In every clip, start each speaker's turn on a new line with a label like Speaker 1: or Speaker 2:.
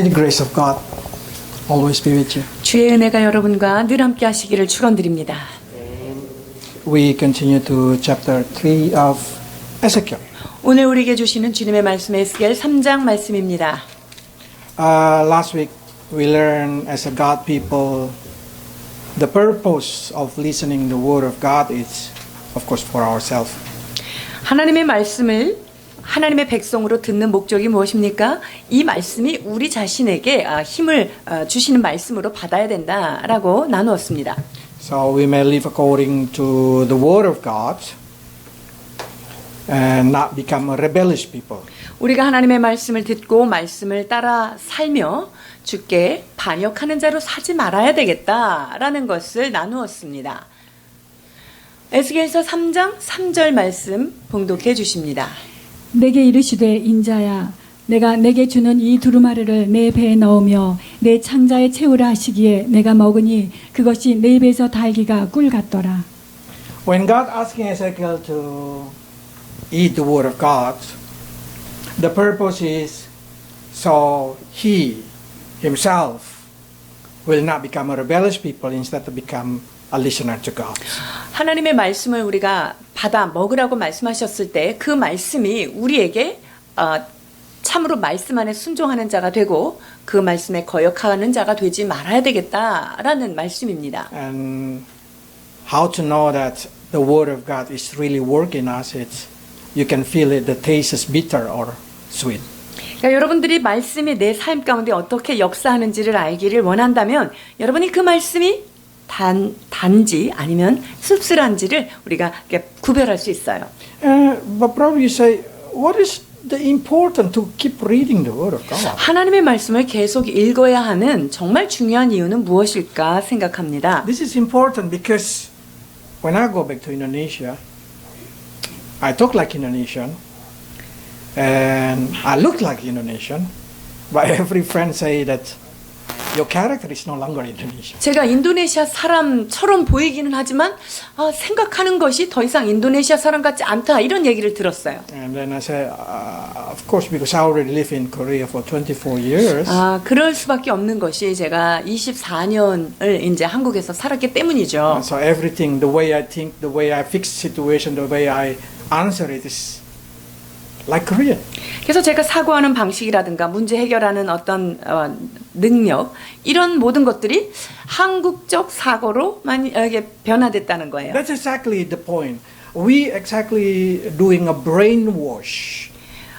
Speaker 1: May the grace of God always be with you.
Speaker 2: 주의 은혜가 여러분과 늘 함께 하시기를 축원드립니다.
Speaker 1: We continue to chapter 3 of Ezekiel.
Speaker 2: 오늘 우리에게 주시는 주님의 말씀 에스겔 3장 말씀입니다.
Speaker 1: Last week we learned as a God people the purpose of listening the word of God is of course for ourselves.
Speaker 2: 하나님의 말씀을 하나님의 백성으로 듣는 목적이 무엇입니까? 이 말씀이 우리 자신에게 힘을 주시는 말씀으로 받아야 된다라고 나누었습니다.
Speaker 1: So we may live according to the word of God and not become a rebellious people.
Speaker 2: 우리가 하나님의 말씀을 듣고 말씀을 따라 살며 주께 반역하는 자로 사지 말아야 되겠다라는 것을 나누었습니다. 에스겔서 3장 3절 말씀 봉독해 주십니다.
Speaker 3: 내게 이르시되 인자야 내가 내게 주는 이 두루마리를 내 배에 넣으며 내 창자에 채우라 하시기에 내가 먹으니 그것이 내 입에서 달기가 꿀 같더라.
Speaker 1: When God asking Ezekiel to eat the word of God, the purpose is so he himself will not become a rebellious people instead of become a listener to God.
Speaker 2: 하나님의 말씀을 우리가 받아 먹으라고 말씀하셨을 때 그 말씀이 우리에게 참으로 말씀 안에 순종하는 자가 되고 그 말씀에 거역하는 자가 되지 말아야 되겠다라는 말씀입니다.
Speaker 1: And how to know that the word of God is really working us, it's you can feel it, the taste is bitter or sweet.
Speaker 2: 그러니까 여러분들이 말씀이 내 삶 가운데 어떻게 역사하는지를 알기를 원한다면 여러분이 그 말씀이 단지 아니면 씁쓸한지를 우리가 구별할 수 있어요.
Speaker 1: But probably you say, what is the important to keep reading the word of God?
Speaker 2: 하나님의 말씀을 계속 읽어야 하는 정말 중요한 이유는 무엇일까 생각합니다.
Speaker 1: This is important because when I go back to Indonesia, I talk like Indonesian and I look like Indonesian, but every friend say that your character is no longer Indonesian.
Speaker 2: 제가 인도네시아 사람처럼 보이기는 하지만 생각하는 것이 더 이상 인도네시아 사람 같지 않다 이런 얘기를 들었어요.
Speaker 1: And then I say, of course, because I already live in Korea for 24 years.
Speaker 2: 그럴 수밖에 없는 것이 제가 24년을 이제 한국에서 살았기 때문이죠.
Speaker 1: So everything, the way I think, the way I fix situation, the way I answer it is like Korean.
Speaker 2: 그래서 제가 사고하는 방식이라든가 문제 해결하는 어떤 능력 이런 모든 것들이 한국적 사고로 많이 변화됐다는 거예요.
Speaker 1: That's exactly the point. We exactly doing a brainwash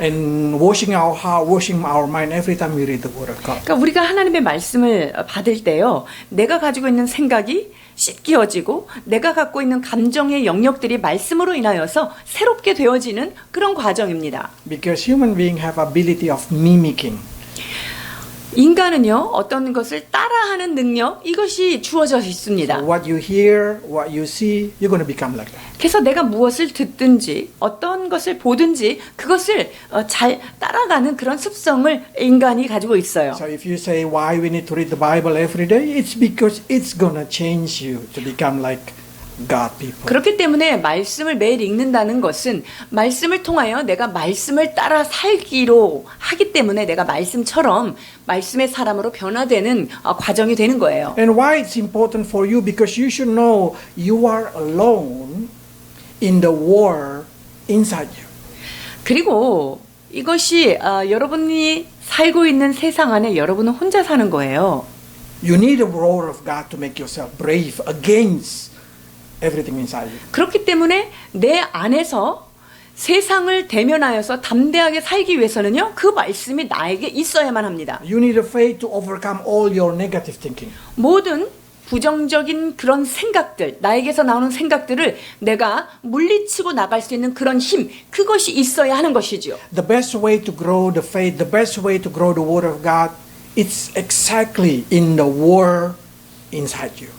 Speaker 1: and washing our heart, washing our mind every time we read the Word of God.
Speaker 2: 그러니까 우리가 하나님의 말씀을 받을 때요, 내가 가지고 있는 생각이 씻겨지고 내가 갖고 있는 감정의 영역들이 말씀으로 인하여서 새롭게 되어지는 그런 과정입니다.
Speaker 1: Because human beings have ability of mimicking.
Speaker 2: 인간은요, 어떤 것을 따라하는 능력 이것이 주어져 있습니다.
Speaker 1: So what you hear, what you see, you're going to become like that.
Speaker 2: 그래서 내가 무엇을 듣든지 어떤 것을 보든지 그것을 잘 따라가는 그런 습성을 인간이 가지고 있어요.
Speaker 1: So if you say why we need to read the Bible every day, it's because it's going to change you to become like God people.
Speaker 2: 그렇기 때문에 말씀을 매일 읽는다는 것은 말씀을 통하여 내가 말씀을 따라 살기로 하기 때문에 내가 말씀처럼 말씀의 사람으로 변화되는 과정이 되는 거예요.
Speaker 1: And why it's important for you? Because you should know you are alone in the war inside you.
Speaker 2: 그리고 이것이 여러분이 살고 있는 세상 안에 여러분은 혼자 사는 거예요.
Speaker 1: You need the word of God to make yourself brave against everything inside you.
Speaker 2: 그렇기 때문에 내 안에서 세상을 대면하여서 담대하게 살기 위해서는요, 그 말씀이 나에게 있어야만 합니다.
Speaker 1: You need a faith to overcome all your negative thinking.
Speaker 2: 모든 부정적인 그런 생각들, 나에게서 나오는 생각들을 내가 물리치고 나갈 수 있는 그런 힘, 그것이 있어야 하는 것이죠.
Speaker 1: The best way to grow the faith, the best way to grow the word of God, it's exactly in the word inside you.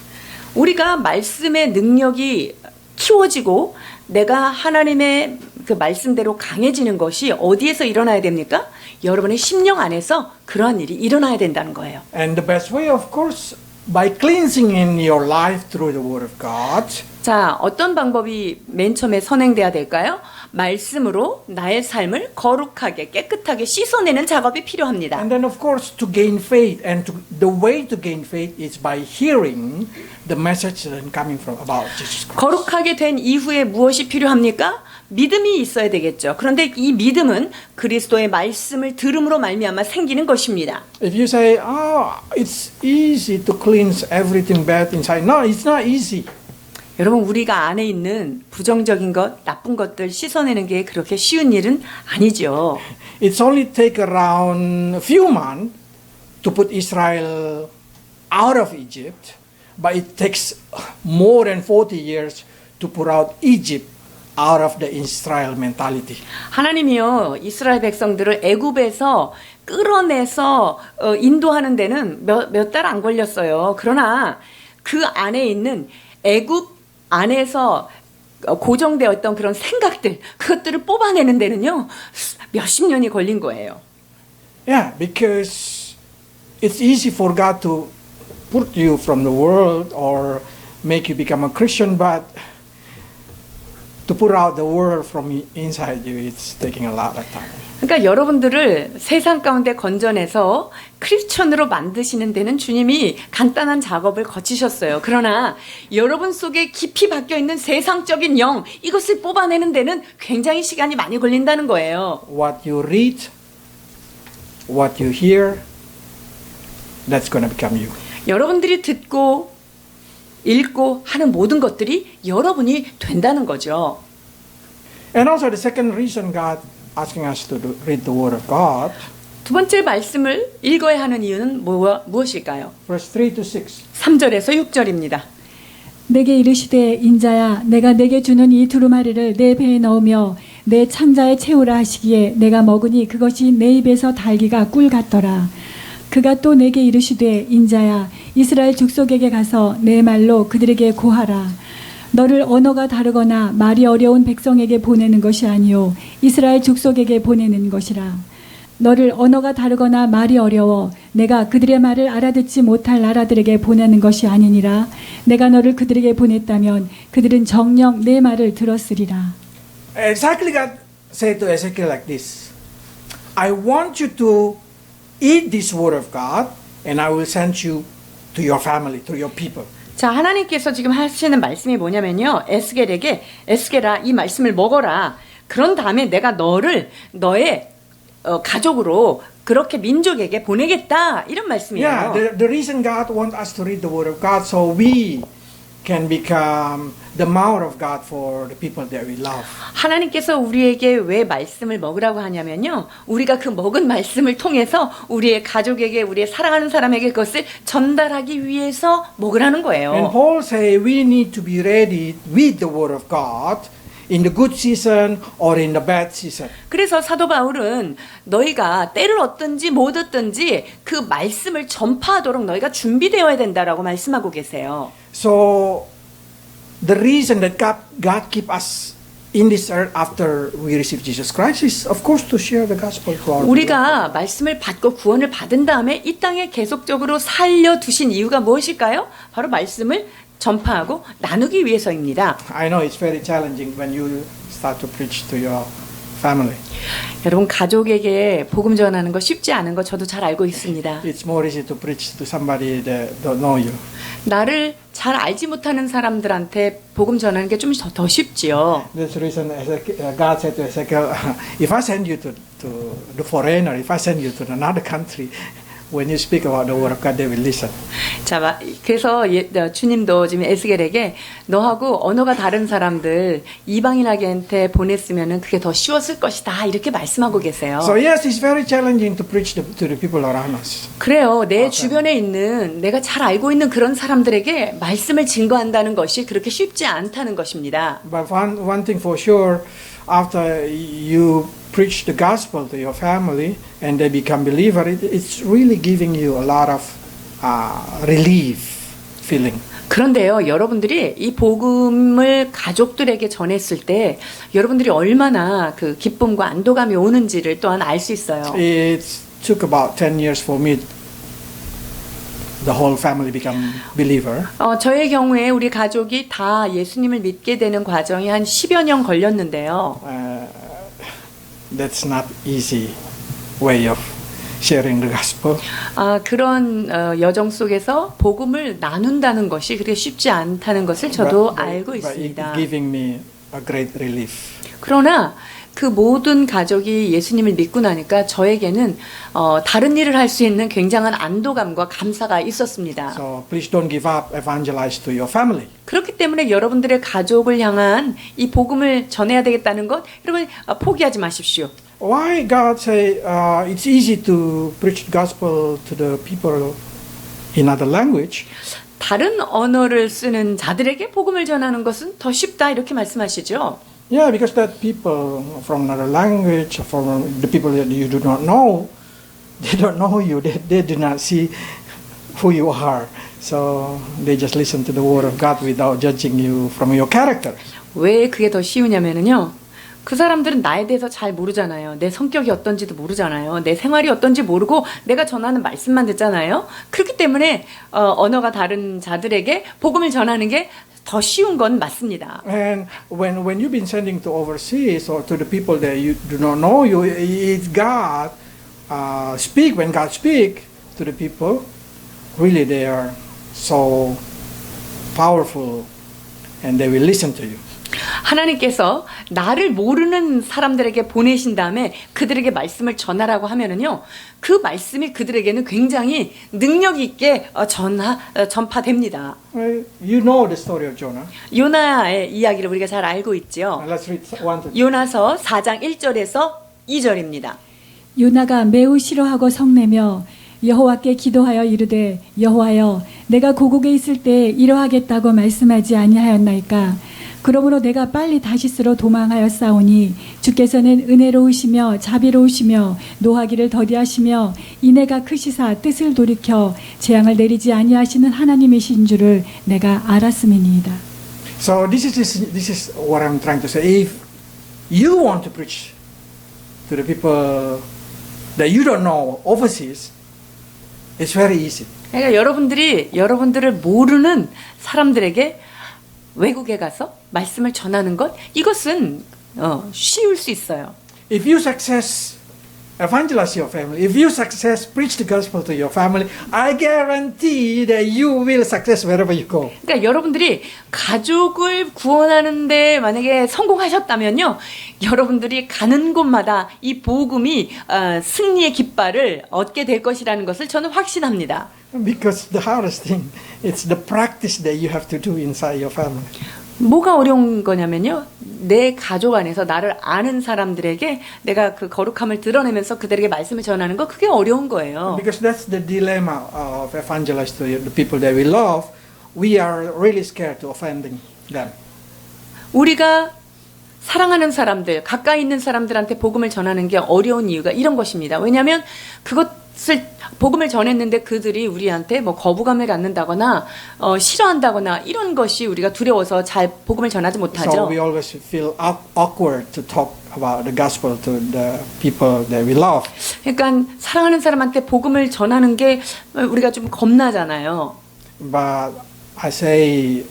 Speaker 2: 우리가 말씀의 능력이 키워지고 내가 하나님의 그 말씀대로 강해지는 것이 어디에서 일어나야 됩니까? 여러분의 심령 안에서 그러한 일이 일어나야 된다는 거예요.
Speaker 1: And the best way, of course, by cleansing in your life through the word of God.
Speaker 2: 자, 어떤 방법이 맨 처음에 선행돼야 될까요? 말씀으로 나의 삶을 거룩하게 깨끗하게 씻어내는 작업이 필요합니다.
Speaker 1: And then, of course, to gain faith, and the way to gain faith is by hearing the message that is coming from about Jesus Christ.
Speaker 2: 거룩하게 된 이후에 무엇이 필요합니까? 믿음이 있어야 되겠죠. 그런데 이 믿음은 그리스도의 말씀을 들음으로 말미암아 생기는 것입니다.
Speaker 1: If you say, "Oh, it's easy to cleanse everything bad inside," no, it's not easy.
Speaker 2: 여러분, 우리가 안에 있는 부정적인 것, 나쁜 것들 씻어내는 게 그렇게 쉬운 일은 아니죠.
Speaker 1: It's only take around a few months to put Israel out of Egypt, but it takes more than 40 years to put out Egypt out of the Israel mentality.
Speaker 2: 하나님이요, 이스라엘 백성들을 애굽에서 끌어내서 인도하는 데는 몇 달 안 걸렸어요. 그러나 그 안에 있는 애굽 안에서 고정되었던 그런 생각들, 그것들을 뽑아내는 데는요, 몇십 년이 걸린 거예요.
Speaker 1: Yeah, because it's easy for God to put you from the world or make you become a Christian, but to put out the world from inside you, it's taking a lot of time.
Speaker 2: 그러니까 여러분들을 세상 가운데 건져내서 크리스천으로 만드시는 데는 주님이 간단한 작업을 거치셨어요. 그러나 여러분 속에 깊이 박혀 있는 세상적인 영, 이것을 뽑아내는 데는 굉장히 시간이 많이 걸린다는 거예요.
Speaker 1: What you read, what you hear, that's going to become you.
Speaker 2: 여러분들이 듣고 읽고 하는 모든 것들이 여러분이 된다는 거죠.
Speaker 1: And also the second reason God asking us to read the Word of God,
Speaker 2: 두 번째 말씀을 읽어야 하는 이유는 무엇일까요?
Speaker 1: verse 3 to 6.
Speaker 2: 3절에서 6절입니다.
Speaker 3: 내게 이르시되 인자야 내가 내게 주는 이 두루마리를 내 배에 넣으며 내 창자에 채우라 하시기에 내가 먹으니 그것이 내 입에서 달기가 꿀 같더라. 그가 또 내게 이르시되 인자야 이스라엘 족속에게 가서 내 말로 그들에게 고하라. 너를 언어가 다르거나 말이 어려운 백성에게 보내는 것이 아니요 이스라엘 족속에게 보내는 것이라. 너를 언어가 다르거나 말이 어려워 내가 그들의 말을 알아듣지 못할 나라들에게 보내는 것이 아니니라. 내가 너를 그들에게 보냈다면 그들은 정녕 내 말을 들었으리라.
Speaker 1: Exactly God said to Ezekiel like this, I want you to eat this Word of God and I will send you to your family, to your people.
Speaker 2: 자, 하나님께서 지금 하시는 말씀이 뭐냐면요. 에스겔에게 에스겔아 이 말씀을 먹어라. 그런 다음에 내가 너를 너의 가족으로 그렇게 민족에게 보내겠다. 이런 말씀이에요.
Speaker 1: Yeah, the reason God wants us to read the Word of God so we can become the mouth of God for the people that we love.
Speaker 2: 하나님께서 우리에게 왜 말씀을 먹으라고 하냐면요. 우리가 그 먹은 말씀을 통해서 우리의 가족에게 우리의 사랑하는 사람에게 그것을 전달하기 위해서 먹으라는
Speaker 1: And
Speaker 2: 거예요.
Speaker 1: Paul say we need to be ready with the Word of God in the good season or in the bad season.
Speaker 2: 그래서 사도 바울은 너희가 때를 얻든지 못 얻든지 그 말씀을 전파하도록 너희가 준비되어야 된다라고 말씀하고 계세요.
Speaker 1: So the reason that God keep us in this earth after we receive Jesus Christ is of course to share the gospel to our people.
Speaker 2: 우리가 말씀을 받고 구원을 받은 다음에 이 땅에 계속적으로 살려두신 이유가 무엇일까요? 바로 말씀을 전파하고 나누기 위해서입니다.
Speaker 1: I know it's very challenging when you start to preach to your family.
Speaker 2: 여러분 가족에게 복음 전하는 거 쉽지 않은 거 저도 잘 알고 있습니다.
Speaker 1: It's more easy to preach to somebody that don't know you.
Speaker 2: 나를 잘 알지 못하는 사람들한테 복음 전하는 게 좀 더 쉽지요.
Speaker 1: That's the reason God said to Ezekiel, if I send you to the foreigner, if I send you to another country, when you speak about the word of God, they will listen.
Speaker 2: 자, 그래서 주님도 지금 에스겔에게 너하고 언어가 다른 사람들 이방인에게 보냈으면은 그게 더 쉬웠을 것이다 이렇게 말씀하고 계세요.
Speaker 1: So yes, it's very challenging to preach to the people around us.
Speaker 2: 그래요. 내 주변에 있는 내가 잘 알고 있는 그런 사람들에게 말씀을 증거한다는 것이 그렇게 쉽지 않다는 것입니다.
Speaker 1: But one thing for sure, after you preach the gospel to your family and they become believer, it's really giving you a lot of relief feeling.
Speaker 2: 그런데요, 여러분들이 이 복음을 가족들에게 전했을 때 여러분들이 얼마나 그 기쁨과 안도감이 오는지를 또한 알 수 있어요.
Speaker 1: It took about 10 years for me, the whole family become believer.
Speaker 2: 저의 경우에 우리 가족이 다 예수님을 믿게 되는 과정이 한 10여 년 걸렸는데요.
Speaker 1: That's not easy way of sharing the gospel.
Speaker 2: 그런 여정 속에서 복음을 나눈다는 것이 그렇게 쉽지 않다는 것을 저도 알고
Speaker 1: But
Speaker 2: 있습니다.
Speaker 1: it giving me a great relief.
Speaker 2: 그러나 그 모든 가족이 예수님을 믿고 나니까 저에게는 다른 일을 할 수 있는 굉장한 안도감과 감사가 있었습니다.
Speaker 1: So please don't give up. Evangelize to your family.
Speaker 2: 그렇기 때문에 여러분들의 가족을 향한 이 복음을 전해야 되겠다는 것 여러분 포기하지 마십시오.
Speaker 1: Why God say it's easy to preach the gospel to the people in other language?
Speaker 2: 다른 언어를 쓰는 자들에게 복음을 전하는 것은 더 쉽다 이렇게 말씀하시죠.
Speaker 1: Yeah, because that people from another language, from the people that you do not know, they don't know you. They do not see who you are. So they just listen to the word of God without judging you from your character.
Speaker 2: 왜 그게 더 쉬우냐면요. 그 사람들은 나에 대해서 잘 모르잖아요. 내 성격이 어떤지도 모르잖아요. 내 생활이 어떤지 모르고 내가 전하는 말씀만 듣잖아요. 그렇기 때문에 언어가 다른 자들에게 복음을 전하는 게 더 쉬운 건 맞습니다.
Speaker 1: And when you've been sending to overseas or to the people that you do not know you, it's God speak. When God speak to the people, really they are so powerful, and they will listen to you.
Speaker 2: 하나님께서 나를 모르는 사람들에게 보내신 다음에 그들에게 말씀을 전하라고 하면은요, 그 말씀이 그들에게는 굉장히 능력 있게 전파됩니다.
Speaker 1: You know the story of Jonah.
Speaker 2: 요나의 이야기를 우리가 잘 알고 있죠.
Speaker 1: Let's read one to
Speaker 2: 요나서 4장 1절에서 2절입니다.
Speaker 3: 요나가 매우 싫어하고 성내며 여호와께 기도하여 이르되 여호와여 내가 고국에 있을 때 이러하겠다고 말씀하지 아니하였나이까 그러므로 내가 빨리 다시스로 도망하였사오니 주께서는 은혜로우시며 자비로우시며 노하기를 더디하시며 인애가 크시사 뜻을 돌이켜 재앙을 내리지 아니하시는 하나님이신 줄을 내가 알았음이니이다.
Speaker 1: So this is what I'm trying to say. If you want to preach to the people that you don't know overseas, it's very easy.
Speaker 2: 그러니까 여러분들을 모르는 사람들에게 외국에 가서 말씀을 전하는 것 이것은 쉬울 수 있어요.
Speaker 1: If you success evangelize your family, if you success preach the gospel to your family, I guarantee that you will success wherever you go.
Speaker 2: 그러니까 여러분들이 가족을 구원하는데 만약에 성공하셨다면요, 여러분들이 가는 곳마다 이 복음이 승리의 깃발을 얻게 될 것이라는 것을 저는 확신합니다.
Speaker 1: Because the hardest thing, it's the practice that you have to do inside your family.
Speaker 2: 뭐가 어려운 거냐면요, 내 가족 안에서 나를 아는 사람들에게 내가 그 거룩함을 드러내면서 그들에게 말씀을 전하는 거 그게 어려운 거예요.
Speaker 1: Because that's the dilemma of evangelize to the people that we love. We are really scared to offending them.
Speaker 2: 우리가 사랑하는 사람들, 가까이 있는 사람들한테 복음을 전하는 게 어려운 이유가 이런 것입니다. 왜냐하면 그것을 복음을 전했는데 그들이 우리한테 뭐 거부감을 갖는다거나 싫어한다거나 이런 것이 우리가 두려워서 잘 복음을 전하지 못하죠.
Speaker 1: So we always feel awkward to talk about the gospel to the people that we love.
Speaker 2: 그러니까 사랑하는 사람한테 복음을 전하는 게 우리가 좀 겁나잖아요.
Speaker 1: But I say,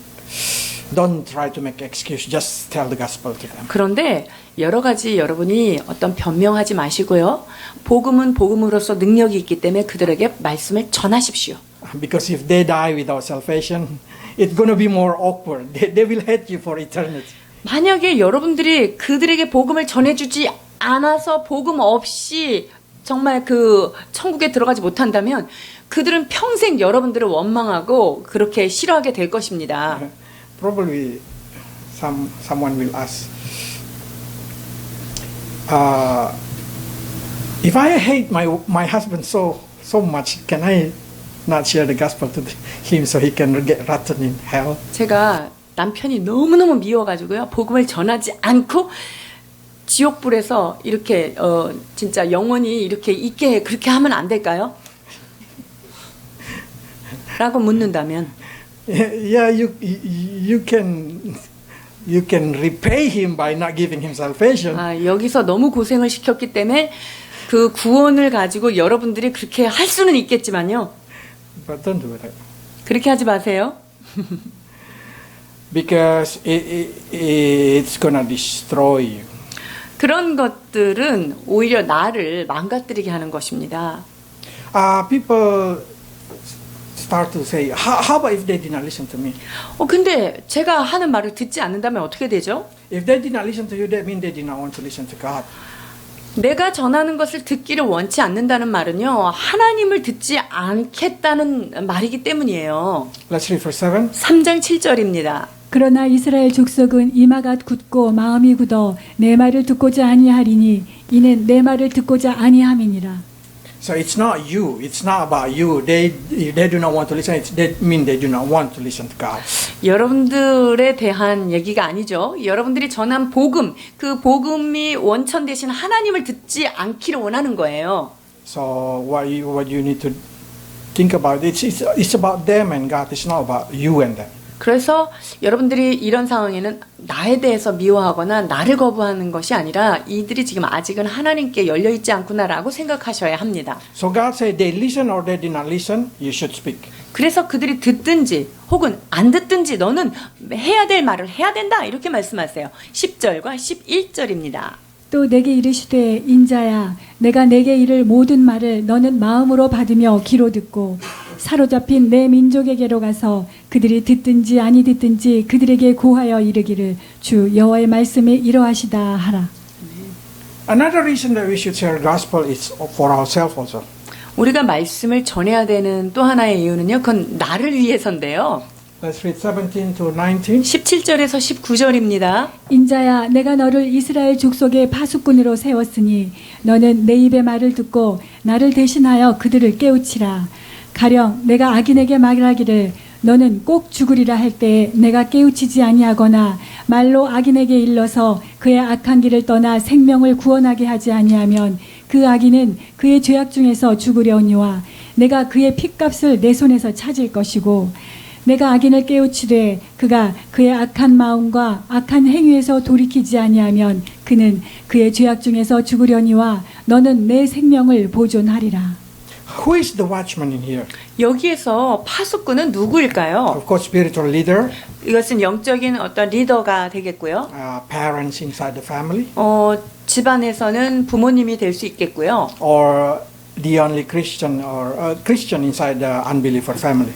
Speaker 1: don't try to make excuse. Just tell the gospel to them.
Speaker 2: 그런데 여러 가지 여러분이 어떤 변명하지 마시고요. 복음은 복음으로서 능력이 있기 때문에 그들에게 말씀을 전하십시오.
Speaker 1: Because if they die without salvation, it's going to be more awkward. They will hate you for eternity.
Speaker 2: 만약에 여러분들이 그들에게 복음을 전해주지 않아서 복음 없이 정말 그 천국에 들어가지 못한다면 그들은 평생 여러분들을 원망하고 그렇게 싫어하게 될 것입니다.
Speaker 1: Probably someone will ask, if I hate my husband so much, can I not share the gospel to him so he can get rotten in hell?
Speaker 2: 제가 남편이 너무너무 미워가지고요. 복음을 전하지 않고 지옥불에서 이렇게 진짜 영원히 이렇게 있게 그렇게 하면 안 될까요? 라고 묻는다면
Speaker 1: Yeah, you can repay him by not giving him salvation.
Speaker 2: 여기서 너무 고생을 시켰기 때문에 그 구원을 가지고 여러분들이 그렇게 할 수는 있겠지만요.
Speaker 1: But don't do it.
Speaker 2: 그렇게 하지 마세요.
Speaker 1: Because it's gonna destroy you.
Speaker 2: 그런 것들은 오히려 나를 망가뜨리게 하는 것입니다.
Speaker 1: People start to say, how about if they did not listen to me?
Speaker 2: 근데 제가 하는 말을 듣지 않는다면 어떻게 되죠?
Speaker 1: If they did not listen to you, that means they did not want to listen to God.
Speaker 2: 내가 전하는 것을 듣기를 원치 않는다는 말은요, 하나님을 듣지 않겠다는 말이기 때문이에요.
Speaker 1: Let's read verse 7.
Speaker 2: 3장 7절입니다.
Speaker 3: 그러나 이스라엘 족속은 이마가 굳고 마음이 굳어 내 말을 듣고자 아니하리니 이는 내 말을 듣고자 아니함이니라.
Speaker 1: So it's not you. It's not about you. They do not want to listen. That means they do not want to listen to God.
Speaker 2: 여러분들에 대한 얘기가 아니죠. 여러분들이 전한 복음, 그 복음이 원천 대신 하나님을 듣지 않기를 원하는 거예요.
Speaker 1: So what you need to think about it's about them and God. It's not about you and them.
Speaker 2: 그래서 여러분들이 이런 상황에는 나에 대해서 미워하거나 나를 거부하는 것이 아니라 이들이 지금 아직은 하나님께 열려있지 않구나라고 생각하셔야 합니다.
Speaker 1: So God said they listen or they did not listen. You should speak.
Speaker 2: 그래서 그들이 듣든지 혹은 안 듣든지 너는 해야 될 말을 해야 된다 이렇게 말씀하세요. 10절과 11절입니다.
Speaker 3: 또 내게 이르시되 인자야 내가 내게 이를 모든 말을 너는 마음으로 받으며 귀로 듣고 사로잡힌 내 민족에게로 가서 그들이 듣든지 아니 듣든지 그들에게 고하여 이르기를 주 여호와의 말씀이 이러하시다 하라.
Speaker 1: Another reason that we should share gospel is for ourselves also.
Speaker 2: 우리가 말씀을 전해야 되는 또 하나의 이유는요. 그건 나를 위해서인데요.
Speaker 1: Let's read 17 to 19.
Speaker 2: 17절에서 19절입니다.
Speaker 3: 인자야 내가 너를 이스라엘 족속의 파수꾼으로 세웠으니 너는 내 입의 말을 듣고 나를 대신하여 그들을 깨우치라. 가령 내가 악인에게 말하기를 너는 꼭 죽으리라 할 때에 내가 깨우치지 아니하거나 말로 악인에게 일러서 그의 악한 길을 떠나 생명을 구원하게 하지 아니하면 그 악인은 그의 죄악 중에서 죽으려니와 내가 그의 핏값을 내 손에서 찾을 것이고 내가 악인을 깨우치되 그가 그의 악한 마음과 악한 행위에서 돌이키지 아니하면 그는 그의 죄악 중에서 죽으려니와 너는 내 생명을 보존하리라.
Speaker 1: Who is the watchman in here?
Speaker 2: 여기에서 파수꾼은 누구일까요?
Speaker 1: Of course, spiritual leader,
Speaker 2: 이것은 영적인 어떤 리더가 되겠고요.
Speaker 1: parents inside the family,
Speaker 2: 집안에서는 부모님이 될 수 있겠고요.
Speaker 1: or the only Christian or Christian inside the unbeliever family.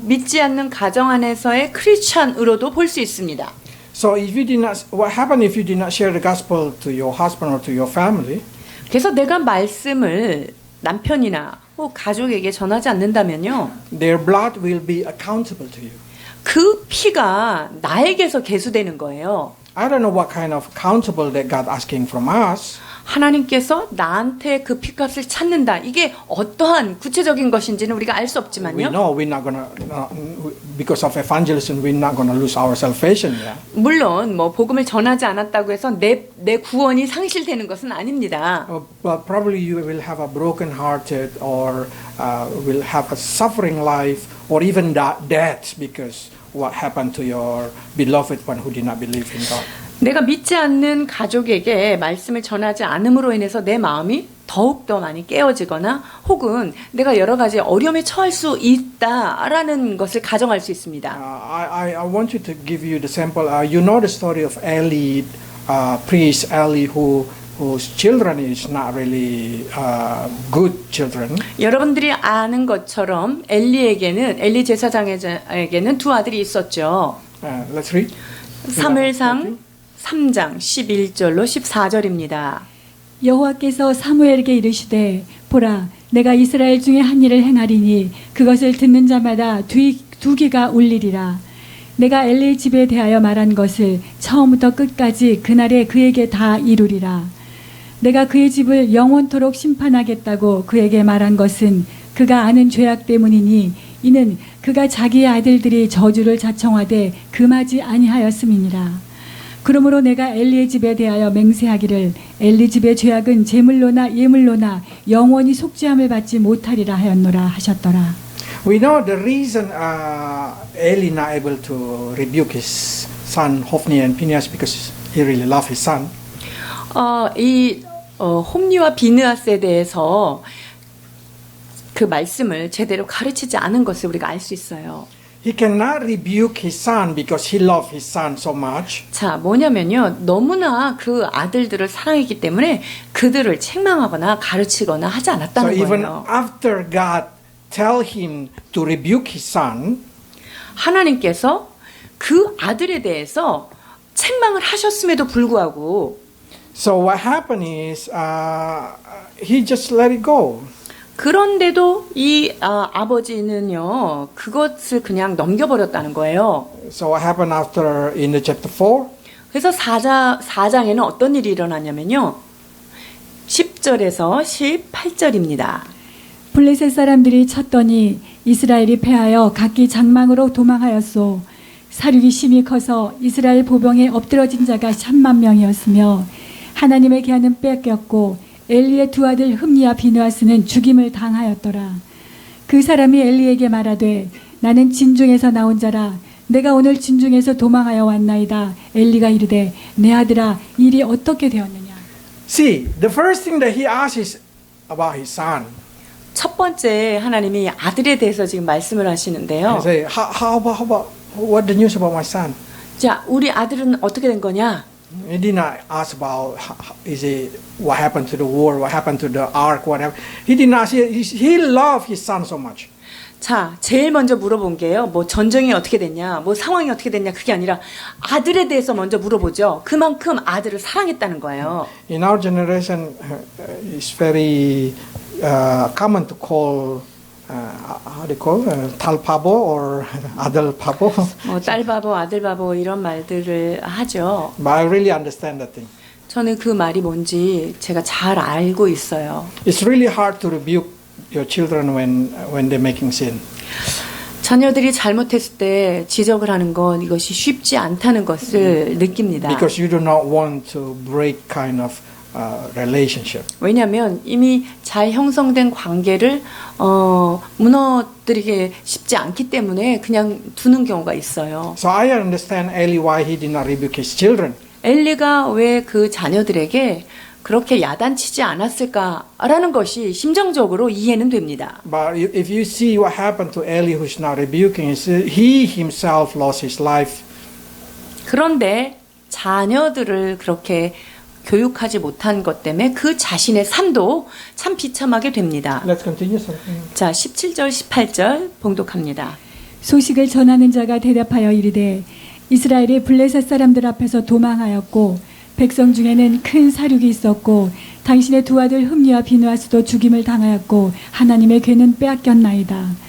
Speaker 2: 믿지 않는 가정 안에서의 크리스찬으로도 볼 수 있습니다.
Speaker 1: So if you did not, what happened if you did not share the gospel to your husband or to your family?
Speaker 2: 그래서 내가 말씀을 남편이나 가족에게 전하지 않는다면요.
Speaker 1: Their blood will be accountable to you.
Speaker 2: 그 피가 나에게서 계수되는 거예요.
Speaker 1: I don't know what kind of accountable that God asking from us.
Speaker 2: 하나님께서 나한테 그 피값을 찾는다. 이게 어떠한 구체적인 것인지는 우리가 알 수
Speaker 1: We
Speaker 2: 없지만요.
Speaker 1: know we're not gonna, because of evangelism, we're not gonna lose our salvation. Yeah.
Speaker 2: 물론 복음을 전하지 않았다고 해서 내 구원이 상실되는 것은 아닙니다.
Speaker 1: But probably you will have a broken-hearted or will have a suffering life or even death because what happened to your beloved one who did not believe in God.
Speaker 2: 내가 믿지 않는 가족에게 말씀을 전하지 않음으로 인해서 내 마음이 더욱더 많이 깨어지거나 혹은 내가 여러 가지 어려움에 처할 수 있다라는 것을 가정할 수 있습니다.
Speaker 1: I want you to give you the sample. You know the story of Eli, priest Eli, whose children is not really good children.
Speaker 2: 여러분들이 아는 것처럼 엘리 제사장에게는 두 아들이 있었죠.
Speaker 1: Let's read.
Speaker 2: 사무엘상 3장 11절로 14절입니다.
Speaker 3: 여호와께서 사무엘에게 이르시되 보라 내가 이스라엘 중에 한 일을 행하리니 그것을 듣는 자마다 두 귀가 울리리라. 내가 엘리 집에 대하여 말한 것을 처음부터 끝까지 그날에 그에게 다 이루리라. 내가 그의 집을 영원토록 심판하겠다고 그에게 말한 것은 그가 아는 죄악 때문이니 이는 그가 자기의 아들들이 저주를 자청하되 금하지 아니하였음이니라. 그러므로 내가 엘리의 집에 대하여 맹세하기를 엘리 집의 죄악은 제물로나 예물로나 영원히 속죄함을 받지 못하리라 하였노라 하셨더라.
Speaker 1: We know the reason Eli not able to rebuke his son Hophni and Phinehas because he really loved his son.
Speaker 2: 홈니와 비느하스에 대해서 그 말씀을 제대로 가르치지 않은 것을 우리가 알 수 있어요.
Speaker 1: He cannot rebuke his son because he loved his son so much.
Speaker 2: 자, 뭐냐면요. 너무나 그 아들들을 사랑했기 때문에 그들을 책망하거나 가르치거나 하지
Speaker 1: So
Speaker 2: 않았다는
Speaker 1: even
Speaker 2: 거예요.
Speaker 1: after God tell him to rebuke his son,
Speaker 2: 하나님께서 그 아들에 대해서 책망을 하셨음에도 불구하고
Speaker 1: so what happened is he just let it go.
Speaker 2: 그런데도 이 아버지는요. 그것을 그냥 넘겨버렸다는 거예요.
Speaker 1: So what happened after in the chapter 4?
Speaker 2: 그래서 4장에는 어떤 일이 일어났냐면요. 10절에서 18절입니다.
Speaker 3: 블레셋 사람들이 쳤더니 이스라엘이 패하여 각기 장망으로 도망하였소. 사륙이 심히 커서 이스라엘 보병에 엎드러진 자가 3만 명이었으며 하나님의 계한은 뺏겼고 엘리의 두 아들 흠니와 비느하스는 죽임을 당하였더라. 그 사람이 엘리에게 말하되 나는 진중에서 나온 자라. 내가 오늘 진중에서 도망하여 왔나이다. 엘리가 이르되 내 아들아 일이 어떻게 되었느냐.
Speaker 1: See, the first thing that he asks is about his son.
Speaker 2: 첫 번째 하나님이 아들에 대해서 지금 말씀을 하시는데요.
Speaker 1: He say, how about what the news about my son?
Speaker 2: 자, 우리 아들은 어떻게 된 거냐?
Speaker 1: He did not ask about is it what happened to the war, what happened to the ark, whatever. He did not. He loved his son so much.
Speaker 2: 자, 제일 먼저 물어본 게요. 뭐 전쟁이 어떻게 됐냐, 뭐 상황이 어떻게 됐냐 그게 아니라 아들에 대해서 먼저 물어보죠. 그만큼 아들을 사랑했다는 거예요.
Speaker 1: In our generation, it's very common to call how do you call talpabo or adelpabo.
Speaker 2: 뭐 딸 바보, 아들 바보 이런 말들을 하죠.
Speaker 1: But I really understand that thing.
Speaker 2: 저는 그 말이 뭔지 제가 잘 알고 있어요.
Speaker 1: It's really hard to rebuke your children when they're making sin.
Speaker 2: 자녀들이 잘못했을 때 지적을 하는 건 이것이 쉽지 않다는 것을 느낍니다.
Speaker 1: Because you do not want to break kind of relationship.
Speaker 2: 왜냐하면 이미 잘 형성된 관계를 무너뜨리기 쉽지 않기 때문에 그냥 두는 경우가 있어요.
Speaker 1: So I understand Eli why he did not rebuke his children.
Speaker 2: 엘리가 왜 그 자녀들에게 그렇게 야단치지 않았을까라는 것이 심정적으로 이해는 됩니다.
Speaker 1: But if you see what happened to Eli who's not rebuking, he himself lost his life.
Speaker 2: 그런데 자녀들을 그렇게 교육하지 못한 것 때문에 그 자신의 삶도 참 비참하게 됩니다.
Speaker 1: Let's continue.
Speaker 2: 자, 17절, 18절 봉독합니다.
Speaker 3: 소식을 전하는 자가 대답하여 이르되 이스라엘이 블레셋 사람들 앞에서 도망하였고 백성 중에는 큰 사륙이 있었고 당신의 두 아들 흠니와 비느하스도 죽임을 당하였고 하나님의 괴는 빼앗겼나이다.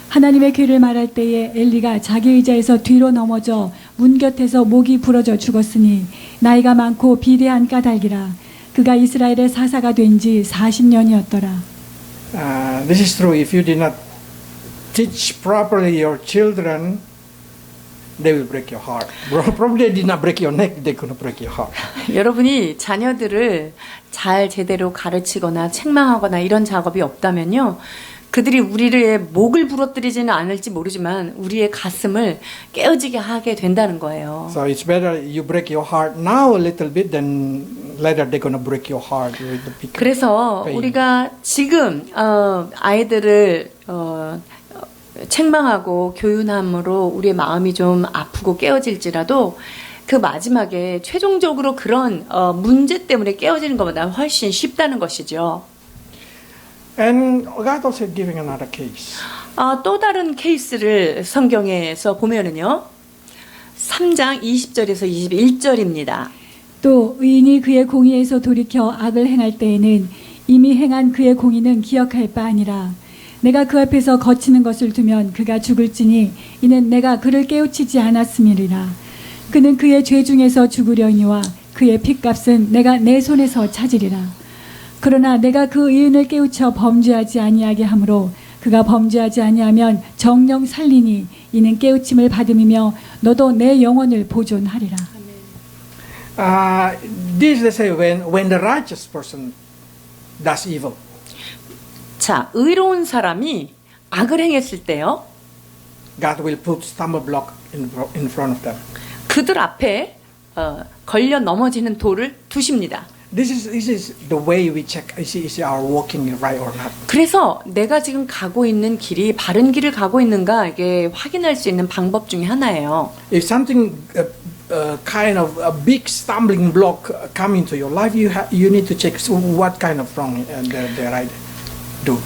Speaker 3: 하나님의 괴를 말할 때에 엘리가 자기 의자에서 뒤로 넘어져 문 곁에서 목이 부러져 죽었으니 나이가 많고 비대한 까닭이라. 그가 이스라엘의 사사가 된 지 40년이었더라.
Speaker 1: This is true. If you did not teach properly your children, they will break your heart. Probably they did not break your neck. They're going to break your heart.
Speaker 2: 여러분이 자녀들을 잘 제대로 가르치거나 책망하거나 이런 작업이 없다면요. 그들이 우리의 목을 부러뜨리지는 않을지 모르지만 우리의 가슴을 깨어지게 하게 된다는 거예요.
Speaker 1: So it's better you break your heart now a little bit than later they're going to break your heart with the big
Speaker 2: 그래서
Speaker 1: pain.
Speaker 2: 우리가 지금 아이들을 책망하고 교훈함으로 우리의 마음이 좀 아프고 깨어질지라도 그 마지막에 최종적으로 그런 문제 때문에 깨어지는 것보다 훨씬 쉽다는 것이죠.
Speaker 1: And God also giving another case.
Speaker 2: 또 다른 케이스를 성경에서 보면은요. 3장 20절에서 21절입니다.
Speaker 3: 또 의인이 그의 공의에서 돌이켜 악을 행할 때에는 이미 행한 그의 공의는 기억할 바 아니라 내가 그 앞에서 거치는 것을 두면 그가 죽을지니 이는 내가 그를 깨우치지 않았음이리라. 그는 그의 죄 중에서 죽으려니와 그의 핏값은 내가 내 손에서 찾으리라. 그러나 내가 그 의인을 깨우쳐 범죄하지 아니하게 하므로 그가 범죄하지 아니하면 정령 살리니 이는 깨우침을 받음이며 너도 내 영혼을 보존하리라.
Speaker 1: This they say when the righteous person does evil.
Speaker 2: 자, 의로운 사람이 악을 행했을 때요.
Speaker 1: God will put stumbling block in front of them.
Speaker 2: 그들 앞에 걸려 넘어지는 돌을 두십니다.
Speaker 1: This is the way we check is our walking right or not.
Speaker 2: 그래서 내가 지금 가고 있는 길이 바른 길을 가고 있는가 이게 확인할 수 있는 방법 중에 하나예요.
Speaker 1: If something kind of a big stumbling block come into your life, you need to check what kind of wrong the right do.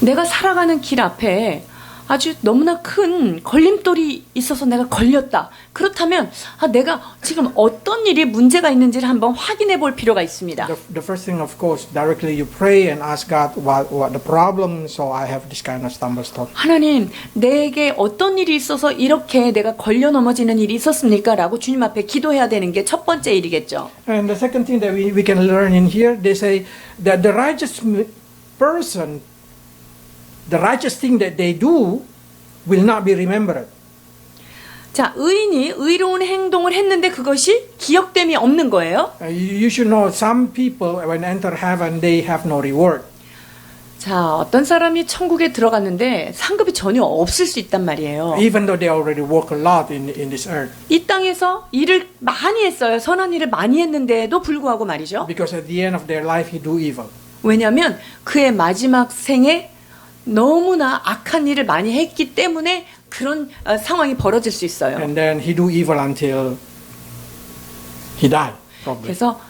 Speaker 2: 내가 살아가는 길 앞에 아주 너무나 큰 걸림돌이 있어서 내가 걸렸다. 그렇다면 내가 지금 어떤 일이 문제가 있는지를 한번 확인해 볼 필요가 있습니다.
Speaker 1: The first thing, of course, directly you pray and ask God what the problem. So I have this kind of stumble stone.
Speaker 2: 하나님, 내게 어떤 일이 있어서 이렇게 내가 걸려 넘어지는 일이 있었습니까? 라고 주님 앞에 기도해야 되는 게 첫 번째 일이겠죠.
Speaker 1: And the second thing that we can learn in here, they say that the righteous person, the righteous thing that they do will not be remembered.
Speaker 2: 자, 의인이 의로운 행동을 했는데 그것이 기억됨이 없는 거예요.
Speaker 1: You should know some people when enter heaven they have no reward.
Speaker 2: 자, 어떤 사람이 천국에 들어갔는데 상급이 전혀 없을 수 있단 말이에요.
Speaker 1: Even though they already work a lot in this earth.
Speaker 2: 이 땅에서 일을 많이 했어요. 선한 일을 많이 했는데도 불구하고 말이죠.
Speaker 1: Because at the end of their life he do evil.
Speaker 2: 왜냐하면 그의 마지막 생에 너무나 악한 일을 많이 했기 때문에 그런 상황이 벌어질 수 있어요.
Speaker 1: And then he do evil until he die. Probably.
Speaker 2: 그래서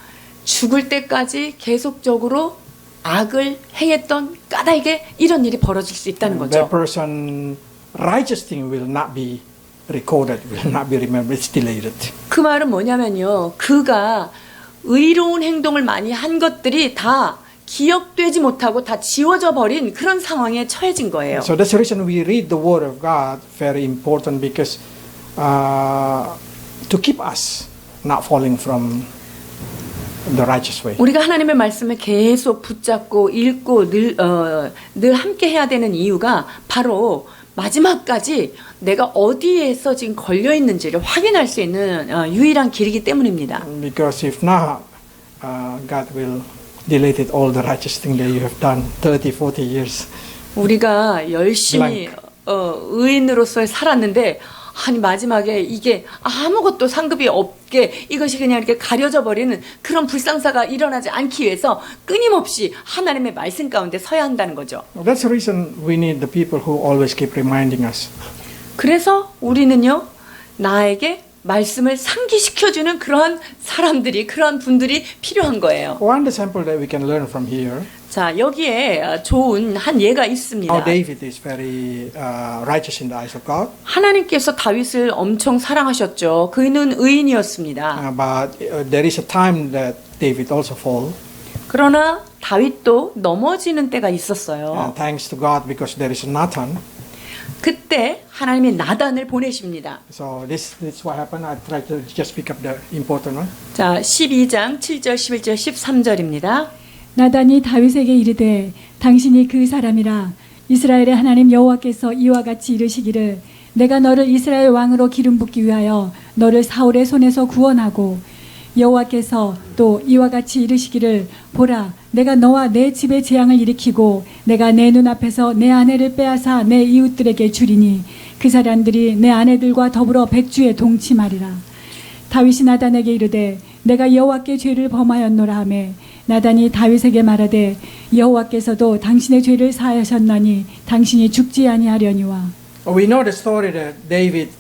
Speaker 2: 죽을 때까지 계속적으로 악을 행했던 까닭에 이런 일이 벌어질 수 있다는
Speaker 1: And
Speaker 2: 거죠.
Speaker 1: that person righteous thing will not be recorded, will not be remembered, it's deleted.
Speaker 2: 그 말은 뭐냐면요. 그가 의로운 행동을 많이 한 것들이 다 기억되지 못하고 다 지워져 버린 그런 상황에 처해진 거예요.
Speaker 1: So that's the reason we read the Word of God, very important, because to keep us not falling from the righteous way.
Speaker 2: 우리가 하나님의 말씀을 계속 붙잡고 읽고 늘 함께 해야 되는 이유가 바로 마지막까지 내가 어디에서 지금 걸려 있는지를 확인할 수 있는 유일한 길이기 때문입니다.
Speaker 1: Because if not, God will delete all the righteous thing that you have done 30, 40 years.
Speaker 2: 우리가 열심히 의인으로서 살았는데 아니 마지막에 이게 아무것도 상급이 없게 이것이 그냥 이렇게 가려져 버리는 그런 불상사가 일어나지 않기 위해서 끊임없이 하나님의 말씀 가운데 서야 한다는 거죠.
Speaker 1: That's the reason we need the people who always keep reminding us.
Speaker 2: 그래서 우리는요 나에게 말씀을 상기시켜주는 그러한 사람들이 그러한 분들이 필요한 거예요.
Speaker 1: One example that we can learn from here.
Speaker 2: 자 여기에 좋은 한 예가 있습니다.
Speaker 1: How David is very righteous in the eyes of God.
Speaker 2: 하나님께서 다윗을 엄청 사랑하셨죠. 그는 의인이었습니다.
Speaker 1: But there is a time that David also fall.
Speaker 2: 그러나 다윗도 넘어지는 때가 있었어요.
Speaker 1: And thanks to God because there is Nathan.
Speaker 2: 그때 하나님이 나단을 보내십니다.
Speaker 1: So this is what happened. I try to just pick up the important one.
Speaker 2: 자 12장 7절 11절 13절입니다.
Speaker 3: 나단이 다윗에게 이르되 당신이 그 사람이라 이스라엘의 하나님 여호와께서 이와 같이 이르시기를 내가 너를 이스라엘 왕으로 기름 붓기 위하여 너를 사울의 손에서 구원하고 여호와께서 또 이와 같이 이르시기를 보라 내가 너와 내 집에 재앙을 일으키고 내가 내 눈앞에서 내 아내를 빼앗아 내 이웃들에게 주리니 그 사람들이 내 아내들과 더불어 백주에 동침하리라. 다윗이 나단에게 이르되 내가 여호와께 죄를 범하였노라 하매 나단이 다윗에게 말하되 여호와께서도 당신의 죄를 사하셨나니 당신이 죽지 아니하려니와.
Speaker 1: We know the story that David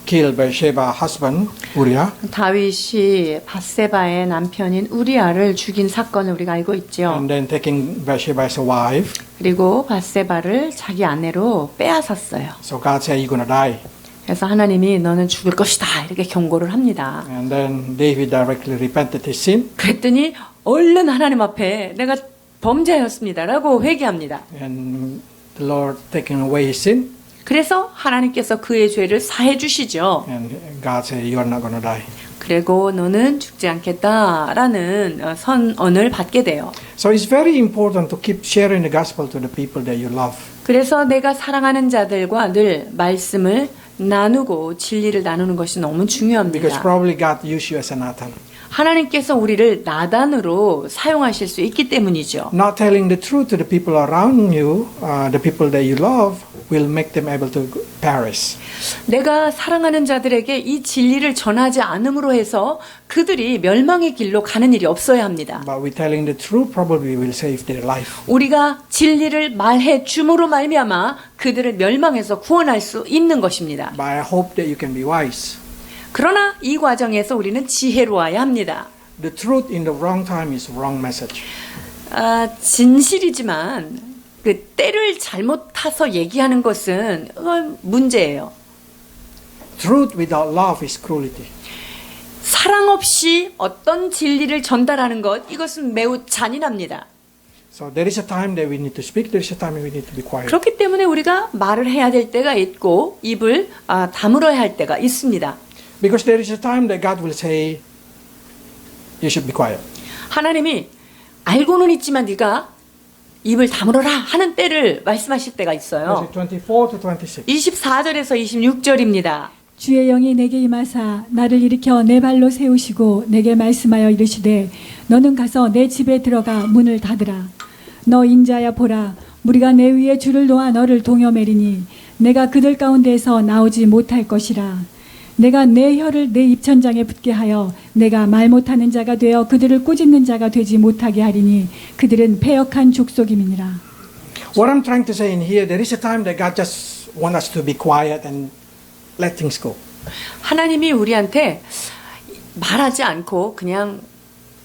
Speaker 1: killed Bathsheba husband Uriah.
Speaker 2: 다윗이 밧세바의 남편인 우리아를 죽인 사건을 우리가 알고 있죠.
Speaker 1: And then taking Bathsheba as a wife.
Speaker 2: 그리고 밧세바를 자기 아내로 빼앗았어요.
Speaker 1: So God said, "You're gonna die."
Speaker 2: 그래서 하나님이 너는 죽을 것이다 이렇게 경고를 합니다.
Speaker 1: And then David directly repented his sin.
Speaker 2: 그랬더니 얼른 하나님 앞에 내가 범죄하였습니다라고 회개합니다.
Speaker 1: And the Lord taking away his sin.
Speaker 2: 그래서 하나님께서 그의 죄를 사해 주시죠.
Speaker 1: And God said, "You are not gonna die."
Speaker 2: 그리고 너는 죽지 않겠다라는 선언을 받게 돼요.
Speaker 1: So it's very important to keep sharing the gospel to the people that you love.
Speaker 2: 그래서 내가 사랑하는 자들과 늘 말씀을 나누고 진리를 나누는 것이 너무
Speaker 1: Because
Speaker 2: 중요합니다.
Speaker 1: probably God used you as a Nathan.
Speaker 2: 하나님께서 우리를 나단으로 사용하실 수 있기 때문이죠.
Speaker 1: Not telling the truth to the people around you, the people that you love, will make them able to perish.
Speaker 2: 내가 사랑하는 자들에게 이 진리를 전하지 않음으로 해서 그들이 멸망의 길로 가는 일이 없어야 합니다.
Speaker 1: But we telling the truth probably will save their life.
Speaker 2: 우리가 진리를 말해 줌으로 말미암아 그들을 멸망에서 구원할 수 있는 것입니다.
Speaker 1: But I hope that you can be wise.
Speaker 2: 그러나 이 과정에서 우리는 지혜로워야 합니다.
Speaker 1: The truth in the wrong time is wrong message.
Speaker 2: 진실이지만 그 때를 잘못 타서 얘기하는 것은 문제예요.
Speaker 1: Truth without love is cruelty.
Speaker 2: 사랑 없이 어떤 진리를 전달하는 것, 이것은 매우 잔인합니다.
Speaker 1: So there is a time that we need to speak. There is a time we need to be quiet.
Speaker 2: 그렇기 때문에 우리가 말을 해야 될 때가 있고 입을 다물어야 할 때가 있습니다.
Speaker 1: Because there is a time that God will say, you should be quiet.
Speaker 2: 하나님이 알고는 있지만 네가 입을 다물어라 하는 때를 말씀하실 때가 있어요.
Speaker 1: Verse 24 to 26.
Speaker 2: 24절에서 26절입니다.
Speaker 3: 주의 영이 내게 임하사 나를 일으켜 내 발로 세우시고 내게 말씀하여 이르시되 너는 가서 내 집에 들어가 문을 닫으라. 너 인자야 보라 무리가 내 위에 줄을 놓아 너를 동여매리니 내가 그들 가운데에서 나오지 못할 것이라. 내가 내 혀를 내 입천장에 붙게 하여 내가 말 못하는 자가 되어 그들을 꾸짖는 자가 되지 못하게 하리니 그들은 패역한 족속임이니라.
Speaker 1: What I'm trying to say in here, there is a time that God just wants us to be quiet and let things go.
Speaker 2: 하나님이 우리한테 말하지 않고 그냥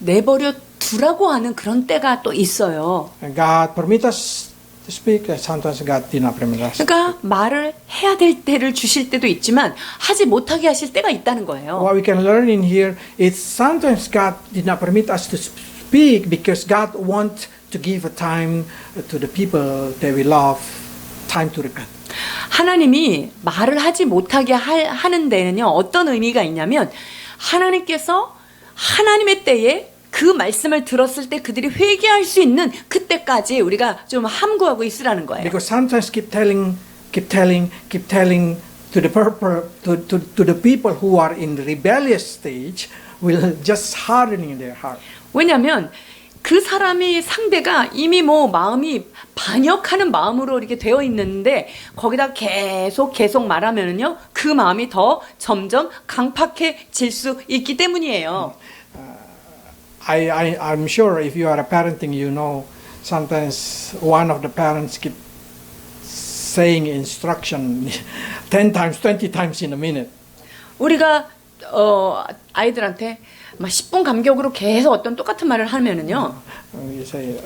Speaker 2: 내버려 두라고 하는 그런 때가 또 있어요.
Speaker 1: And God permit us to speak, and sometimes God did not permit us.
Speaker 2: 그러니까 말을 해야 될 때를 주실 때도 있지만 하지 못하게 하실 때가 있다는 거예요.
Speaker 1: What we can learn in here is sometimes God did not permit us to speak because God wants to give a time to the people that we love, time to repent.
Speaker 2: 하나님이 말을 하지 못하게 하는 데는요, 어떤 의미가 있냐면 하나님께서 하나님의 때에 그 말씀을 들었을 때 그들이 회개할 수 있는 그때까지 우리가 좀 함구하고 있으라는 거예요.
Speaker 1: Because sometimes keep telling to the to the people who are in the rebellious stage will just hardening their heart.
Speaker 2: 왜냐하면 그 사람이 상대가 이미 뭐 마음이 반역하는 마음으로 이렇게 되어 있는데 거기다 계속 말하면은요 그 마음이 더 점점 강팍해질 수 있기 때문이에요.
Speaker 1: I'm sure if you are a parenting, you know sometimes one of the parents keep saying instruction 10 times, 20 times in a minute.
Speaker 2: 우리가 아이들한테 막 10분 간격으로 계속 어떤 똑같은 말을 하면은요.
Speaker 1: You say,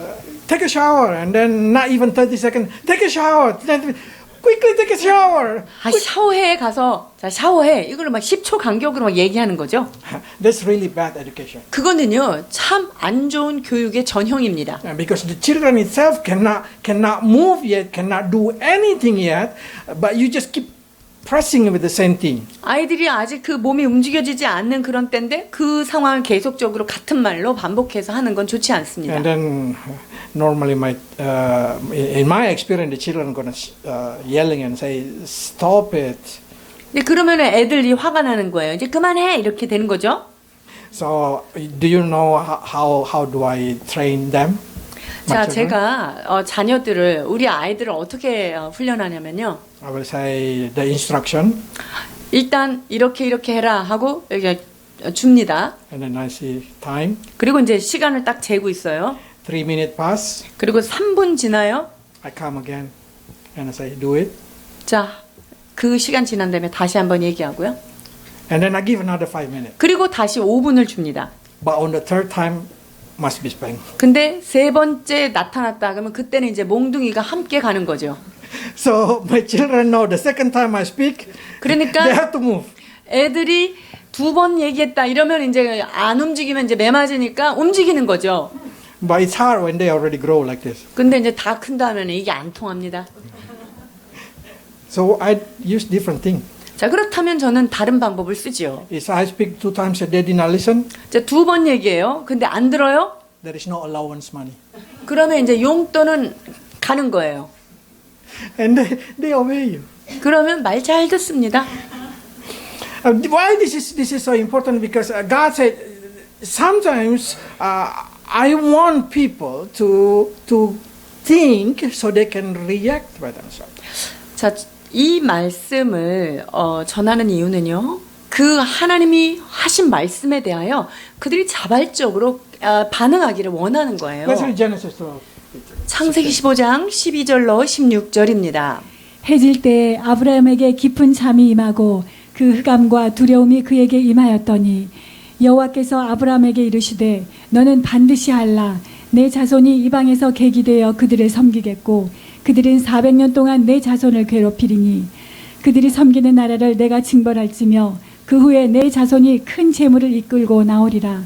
Speaker 1: take a shower, and then not even 30 seconds, take a shower. Quickly take a shower.
Speaker 2: 샤워해 가서 자 샤워해 이걸로 막 10초 간격으로 막 얘기하는 거죠.
Speaker 1: That's really bad education.
Speaker 2: 그거는요 참 안 좋은 교육의 전형입니다.
Speaker 1: Because the children itself cannot move yet, cannot do anything yet, but you just keep pressing with the same thing.
Speaker 2: 아이들이 아직 그 몸이 움직여지지 않는 그런 때인데 그 상황을 계속적으로 같은 말로 반복해서 하는 건 좋지 않습니다.
Speaker 1: And then normally in my experience, the children are gonna yelling and say, "Stop it."
Speaker 2: 근데 그러면 애들이 화가 나는 거예요. 이제 그만해 이렇게 되는 거죠.
Speaker 1: So, do you know how do I train them?
Speaker 2: 자, 제가 자녀들을 우리 아이들을 어떻게 훈련하냐면요.
Speaker 1: I will say the instruction,
Speaker 2: 일단 이렇게 해라 하고 이렇게 줍니다.
Speaker 1: and then I see time.
Speaker 2: 그리고 이제 시간을 딱 재고 있어요.
Speaker 1: 3 minutes pass.
Speaker 2: 그리고 3분 지나요.
Speaker 1: I come again, and I say, "Do it."
Speaker 2: 자, 그 시간 지난 다음에 다시 한번 얘기하고요.
Speaker 1: And then I give another 5 minutes.
Speaker 2: 그리고 다시 5분을 줍니다.
Speaker 1: But on the third time, must be spanked.
Speaker 2: 근데 세 번째 나타났다 그러면 그때는 이제 몽둥이가 함께 가는 거죠.
Speaker 1: So my children know the second time I speak,
Speaker 2: 그러니까
Speaker 1: they have to move.
Speaker 2: 애들이 2번 얘기했다 이러면 이제 안 움직이면 이제 매 맞으니까 움직이는 거죠.
Speaker 1: But it's hard when they already grow like this.
Speaker 2: 근데 이제 다 큰 다음에는 이게 안 통합니다.
Speaker 1: So I use different thing.
Speaker 2: 자, 그렇다면 저는 다른 방법을 쓰지요.
Speaker 1: If I speak 2 times and they did not listen,
Speaker 2: 자, 2번 얘기해요. 근데 안 들어요?
Speaker 1: there is no allowance money.
Speaker 2: 그러면 이제 용돈은 가는 거예요.
Speaker 1: And they obey you.
Speaker 2: 그러면 말 잘 듣습니다.
Speaker 1: Why this is so important? Because God said sometimes I want people to think so they can react by themselves.
Speaker 2: 자, 이 말씀을 전하는 이유는요. 그 하나님이 하신 말씀에 대하여 그들이 자발적으로 반응하기를 원하는 거예요.
Speaker 1: Let's read Genesis 12.
Speaker 2: 창세기 15장 12절로 16절입니다.
Speaker 3: 해질 때 아브라함에게 깊은 잠이 임하고 그 흑암과 두려움이 그에게 임하였더니 여호와께서 아브라함에게 이르시되 너는 반드시 알라 내 자손이 이방에서 계기되어 그들을 섬기겠고 그들은 400년 동안 내 자손을 괴롭히리니 그들이 섬기는 나라를 내가 징벌할지며 그 후에 내 자손이 큰 재물을 이끌고 나오리라.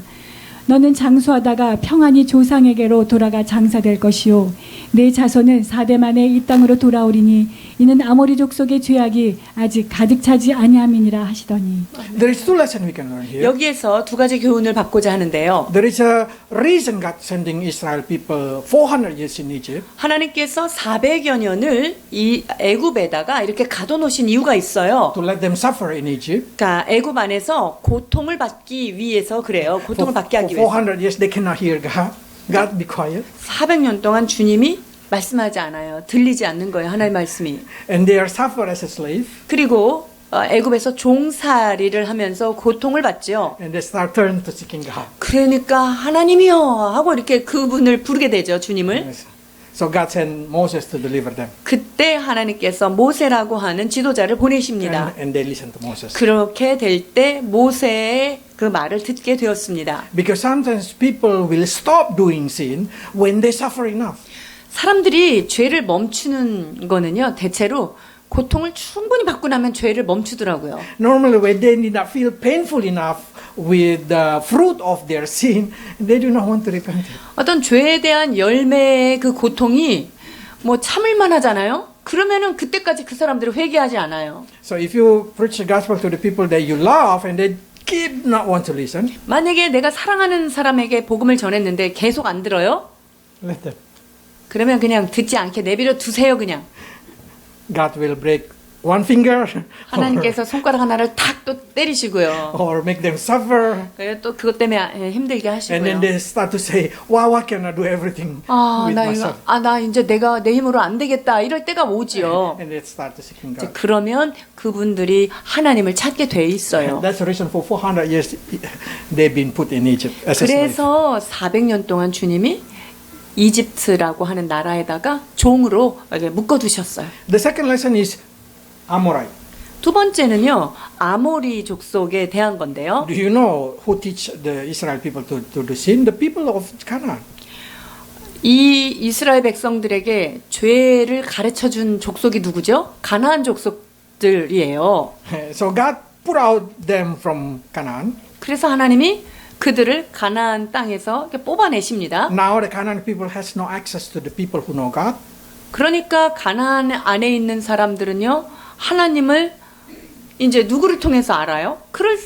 Speaker 3: 너는 장수하다가 평안히 조상에게로 돌아가 장사될 것이요 내 자손은 4대 만에 이 땅으로 돌아오리니 이는 아모리 족속의 죄악이 아직 가득 차지 아니함이니라 하시더니.
Speaker 1: There is two lessons we can learn here.
Speaker 2: 여기에서 두 가지 교훈을 받고자 하는데요.
Speaker 1: There is a reason God sending Israel people 400 years in Egypt.
Speaker 2: 하나님께서 400여 년을 이 애굽에다가 이렇게 가둬놓으신 이유가 있어요.
Speaker 1: To let them suffer in Egypt.
Speaker 2: 그러니까 애굽 안에서 고통을 받기 위해서 그래요. 고통을 받게 하기 위해서.
Speaker 1: 400 years they cannot hear God. God be quiet.
Speaker 2: 400년 동안 주님이 말씀하지 않아요. 들리지 않는 거예요. 하나님의 말씀이.
Speaker 1: And they are suffer as a slave.
Speaker 2: 그리고 애굽에서 종살이를 하면서 고통을 받죠.
Speaker 1: And they start turn to seeking God.
Speaker 2: 그러니까 하나님이여 하고 이렇게 그분을 부르게 되죠. 주님을.
Speaker 1: Yes. So God sent Moses to deliver them.
Speaker 2: 그때 하나님께서 모세라고 하는 지도자를 보내십니다.
Speaker 1: And they listen to Moses.
Speaker 2: 그렇게 될 때 모세의 그 말을 듣게 되었습니다.
Speaker 1: Because sometimes people will stop doing sin when they suffer enough.
Speaker 2: 사람들이 죄를 멈추는 거는요. 대체로 고통을 충분히 받고 나면 죄를 멈추더라고요.
Speaker 1: Normally when they did not feel painful enough with the fruit of their sin, they do not want to repent.
Speaker 2: 어떤 죄에 대한 열매의 그 고통이 뭐 참을만 하잖아요. 그러면은 그때까지 그 사람들이 회개하지 않아요.
Speaker 1: So if you preach the gospel to the people that you love and they keep not want to listen,
Speaker 2: 만약에 내가 사랑하는 사람에게 복음을 전했는데 계속 안 들어요?
Speaker 1: let them.
Speaker 2: 그러면 그냥 듣지 않게 내버려 두세요 그냥.
Speaker 1: God will break one finger
Speaker 2: 하나님께서 손가락 하나를 탁 또 때리시고요.
Speaker 1: or make them suffer.
Speaker 2: 그래서 또 그것 때문에 힘들게
Speaker 1: And
Speaker 2: 하시고요.
Speaker 1: then they start to say, wow, I cannot do everything with myself.
Speaker 2: 나 이제 내가 내 힘으로 안 되겠다 이럴 때가 오지요.
Speaker 1: And they start to seeking
Speaker 2: 이제
Speaker 1: God.
Speaker 2: 그러면 그분들이 하나님을 찾게 돼 있어요.
Speaker 1: That's the reason for 400 years they've been put in Egypt as a slave.
Speaker 2: 그래서 400년 동안 주님이 이집트라고 하는 나라에다가 종으로 이렇게 묶어두셨어요.
Speaker 1: The second lesson is Amorite.
Speaker 2: 두 번째는요, 아모리 족속에 대한 건데요.
Speaker 1: Do you know who teach the Israel people to do sin? The people of Canaan.
Speaker 2: 이 이스라엘 백성들에게 죄를 가르쳐 준 족속이 누구죠? 가나안 족속들이에요.
Speaker 1: So God put out them from Canaan.
Speaker 2: 그래서 하나님이 그들을 가나안 땅에서 이렇게 뽑아내십니다.
Speaker 1: Now the Canaan people has no access to the people who know God.
Speaker 2: 그러니까 가나안 안에 있는 사람들은요, 하나님을 이제 누구를 통해서 알아요? 그럴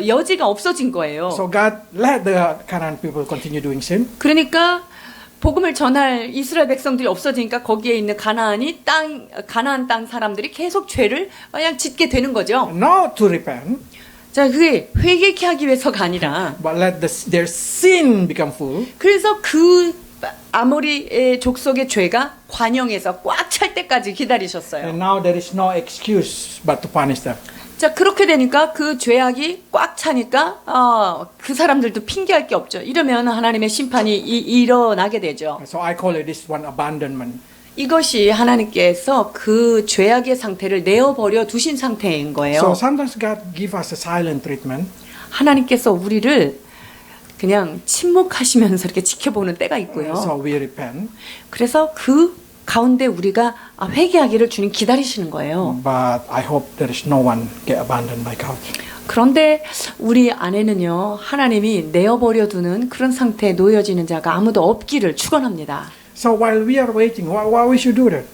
Speaker 2: 여지가 없어진 거예요.
Speaker 1: So God let the Canaan people continue doing sin.
Speaker 2: 그러니까 복음을 전할 이스라엘 백성들이 없어지니까 거기에 있는 가나안 땅 사람들이 계속 죄를 그냥 짓게 되는 거죠.
Speaker 1: Not to repent,
Speaker 2: 자, 그게 회개케 하기 위해서가 아니라
Speaker 1: but let their sin become full.
Speaker 2: 그래서 그 아모리의 족속의 죄가 관영에서 꽉 찰 때까지 기다리셨어요.
Speaker 1: And now there is no excuse but to punish them.
Speaker 2: 자, 그렇게 되니까 그 죄악이 꽉 차니까 그 사람들도 핑계할 게 없죠. 이러면 하나님의 심판이 일어나게 되죠.
Speaker 1: So I call it this one abandonment.
Speaker 2: 이것이 하나님께서 그 죄악의 상태를 내어버려 두신 상태인 거예요.
Speaker 1: So sometimes God give us a silent treatment.
Speaker 2: 하나님께서 우리를 그냥 침묵하시면서 이렇게 지켜보는 때가 있고요.
Speaker 1: So we repent.
Speaker 2: 그래서 그 가운데 우리가 회개하기를 주님 기다리시는 거예요.
Speaker 1: But I hope there is no one get abandoned by God.
Speaker 2: 그런데 우리 안에는요, 하나님이 내어버려 두는 그런 상태에 놓여지는 자가 아무도 없기를 축원합니다.
Speaker 1: So while we are waiting, why we should do that?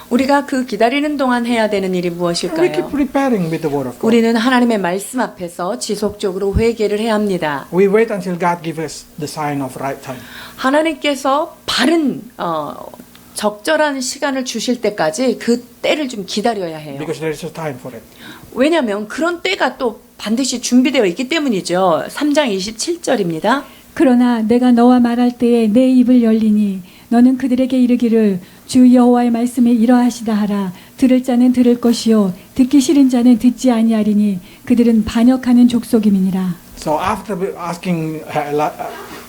Speaker 2: 우리가 그 기다리는 동안 해야 되는 일이
Speaker 1: We keep
Speaker 2: 무엇일까요?
Speaker 1: preparing with the word of God.
Speaker 2: 우리는 하나님의 말씀 앞에서 지속적으로 회개를 해야 합니다.
Speaker 1: We wait until God gives us the sign of right time.
Speaker 2: 하나님께서 바른 적절한 시간을 주실 때까지 그 때를 좀 기다려야 해요.
Speaker 1: Because there is a time for it.
Speaker 2: 왜냐하면 그런 때가 또 반드시 준비되어 있기 때문이죠. 3장 27절입니다.
Speaker 3: 그러나 내가 너와 말할 때에 내 입을 열리니 너는 그들에게 이르기를 주 여호와의 말씀에 이러하시다 하라. 들을 자는 들을 것이요 듣기 싫은 자는 듣지 아니하리니 그들은 반역하는 족속임이니라.
Speaker 1: So after asking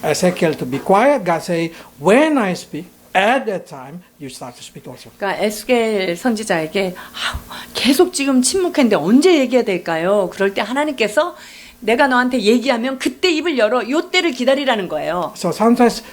Speaker 1: Ezekiel to be quiet, God say, when I speak, at that time you start to speak also.
Speaker 2: 그러니까 에스겔 선지자에게 계속 지금 침묵했는데 언제 얘기해야 될까요? 그럴 때 하나님께서 내가 너한테 얘기하면 그때 입을 열어 요 때를 기다리라는 거예요.
Speaker 1: So sometimes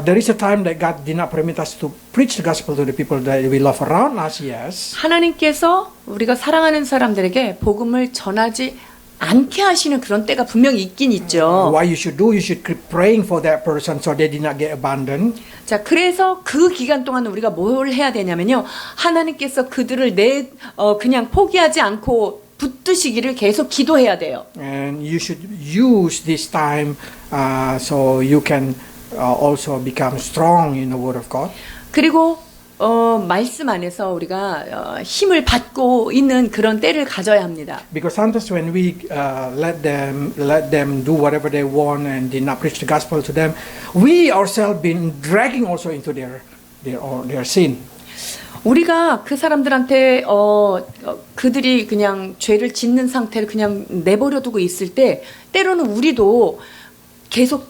Speaker 1: there is a time that God did not permit us to preach the gospel to the people that we love around us, yes.
Speaker 2: 하나님께서 우리가 사랑하는 사람들에게 복음을 전하지 않게 하시는 그런 때가 분명히 있긴 있죠.
Speaker 1: What you should do, you should keep praying for that person so they did not get abandoned.
Speaker 2: 자, 그래서 그 기간 동안 우리가 뭘 해야 되냐면요. 하나님께서 그들을 그냥 포기하지 않고 붙드시기를 계속 기도해야 돼요.
Speaker 1: And you should use this time so you can also become strong in the Word of God.
Speaker 2: 그리고 말씀 안에서 우리가 힘을 받고 있는 그런 때를 가져야 합니다.
Speaker 1: Because sometimes when we let them do whatever they want and did not preach the gospel to them, we ourselves been dragging also into their sin.
Speaker 2: 우리가 그 사람들한테 그들이 그냥 죄를 짓는 상태를 그냥 내버려 두고 있을 때 때로는 우리도 계속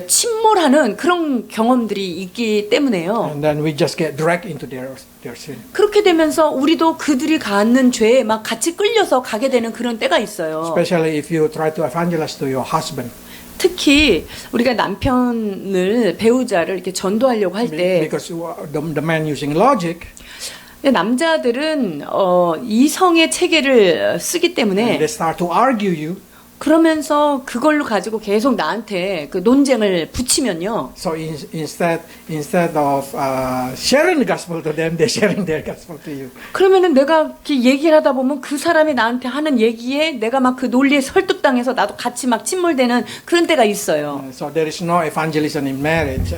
Speaker 2: 침몰하는 그런 경험들이 있기 때문에요.
Speaker 1: And then we just get dragged into their sin.
Speaker 2: 그렇게 되면서 우리도 그들이 갖는 죄에 막 같이 끌려서 가게 되는 그런 때가 있어요.
Speaker 1: Especially if you try to evangelize to your husband.
Speaker 2: 특히 우리가 남편을 배우자를 이렇게 전도하려고 할 때
Speaker 1: Because the man using logic,
Speaker 2: 남자들은 이성의 체계를 쓰기 때문에
Speaker 1: they start to argue you.
Speaker 2: 그러면서 그걸로 가지고 계속 나한테 그 논쟁을 붙이면요.
Speaker 1: So instead of sharing the gospel to them, they're sharing their gospel to you.
Speaker 2: 그러면은 내가 이렇게 얘기를 하다 보면 그 사람이 나한테 하는 얘기에 내가 막 그 논리에 설득당해서 나도 같이 막 침몰되는 그런 때가 있어요.
Speaker 1: So there is no evangelism in marriage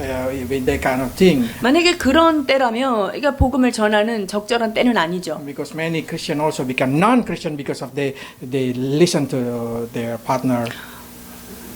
Speaker 1: with that kind of thing.
Speaker 2: 만약에 그런 때라면 이게 복음을 전하는 적절한 때는 아니죠.
Speaker 1: Because many Christians also become non-Christian because of they listen to their partner.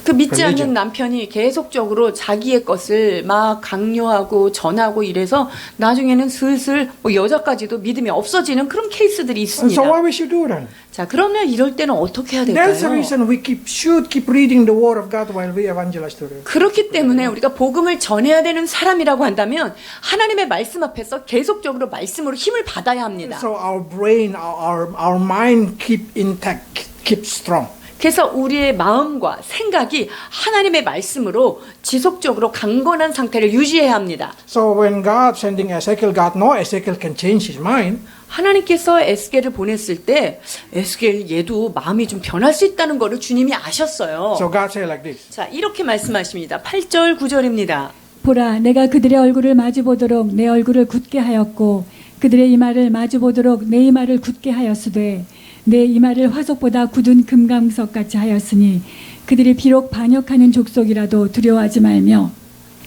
Speaker 2: 그 믿지
Speaker 1: religion.
Speaker 2: 않는 남편이 계속적으로 자기의 것을 막 강요하고 전하고 이래서 나중에는 슬슬 뭐 여자까지도 믿음이 없어지는 그런 케이스들이 있습니다.
Speaker 1: So what we should do then?
Speaker 2: 자, 그러면 이럴 때는 어떻게 해야
Speaker 1: That's the
Speaker 2: 될까요?
Speaker 1: reason we should keep reading the Word of God while we evangelize to them.
Speaker 2: 그렇기 때문에 우리가 복음을 전해야 되는 사람이라고 한다면 하나님의 말씀 앞에서 계속적으로 말씀으로 힘을 받아야 합니다.
Speaker 1: So our brain, our mind keep intact, keep strong.
Speaker 2: 그래서 우리의 마음과 생각이 하나님의 말씀으로 지속적으로 강건한 상태를 유지해야 합니다.
Speaker 1: So when God sending Ezekiel, God know Ezekiel can change his mind.
Speaker 2: 하나님께서 에스겔을 보냈을 때 에스겔 얘도 마음이 좀 변할 수 있다는 것을 주님이 아셨어요.
Speaker 1: So God say like this.
Speaker 2: 자, 이렇게 말씀하십니다. 8절 9절입니다.
Speaker 3: 보라 내가 그들의 얼굴을 마주보도록 내 얼굴을 굳게 하였고 그들의 이마를 마주보도록 내 이마를 굳게 하였으되 내 이마를 화석보다 굳은 금강석같이 하였으니 그들이 비록 반역하는 족속이라도 두려워하지 말며